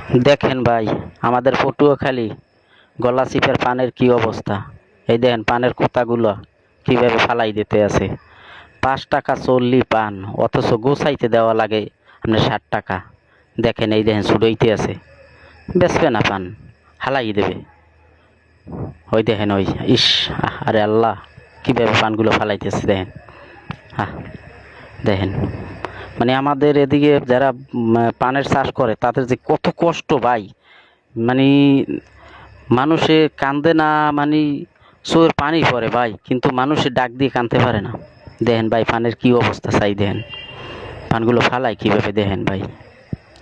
দেখেন ভাই, আমাদের পটুয়াখালী গলাচিপার পানের কি অবস্থা। এই দেখেন পানের কোতাগুলো কিভাবে ফালাই দিতে আছে। 5 টাকা চললি পান, অথচ গোছাইতে দেওয়া লাগে আপনার 60 টাকা। দেখেন এই দেখেন ছুড়াইতে আছে, বেচবে না পান, হালাই দেবে। ওই দেখেন ওই, ইস, আরে আল্লাহ, কিভাবে পানগুলো ফালাইতেছে দেখেন। হ্যাঁ, দেখেন মানে আমাদের এদিকে যারা পানের চাষ করে তাদের যে কত কষ্ট ভাই। মানে মানুষে কান্দে না, মানে চোখের পানি পড়ে ভাই, কিন্তু মানুষে ডাক দিয়ে কানতে পারে না। দেখেন ভাই পানের কি অবস্থা, চাই দেখেন পানগুলো ফালাই কিভাবে, দেখেন ভাই,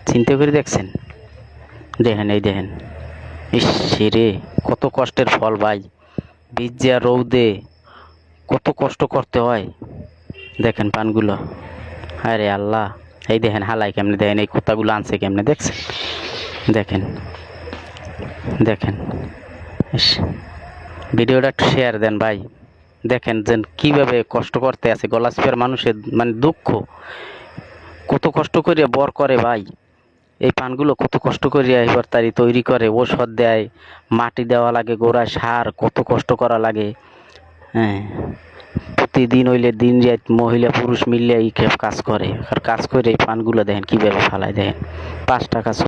চিন্তা করে দেখছেন। দেখেন এই দেখেন, ইস রে, কত কষ্টের ফল ভাই। ভিজা রৌদে কত কষ্ট করতে হয়। দেখেন পানগুলো, আরে আল্লাহ। এই দেখেন হালাই কেমনে, দেখেন এই কুত্তাগুলো আনছে কেমনে, দেখছেন। দেখেন দেখেন, ইস, ভিডিওটা একটু শেয়ার দেন ভাই। দেখেন যে কিভাবে কষ্ট করতে আছে গলাচিপার মানুষের, মানে দুঃখ, কত কষ্ট করিয়া বর করে ভাই। এই পানগুলো কত কষ্ট করিয়া এবার তারি তৈরি করে, ওষুধ দেয়, মাটি দেওয়া লাগে, গোড়ায় সার, কত কষ্ট করা লাগে। হ্যাঁ, প্রতিদিন হইলে দিন রাত মহিলা পুরুষ মিলিয়ে এই কাজ করে, আর কাজ করে এই পানগুলো দেখেন কিভাবে ফালায়। দেখেন 5 টাকা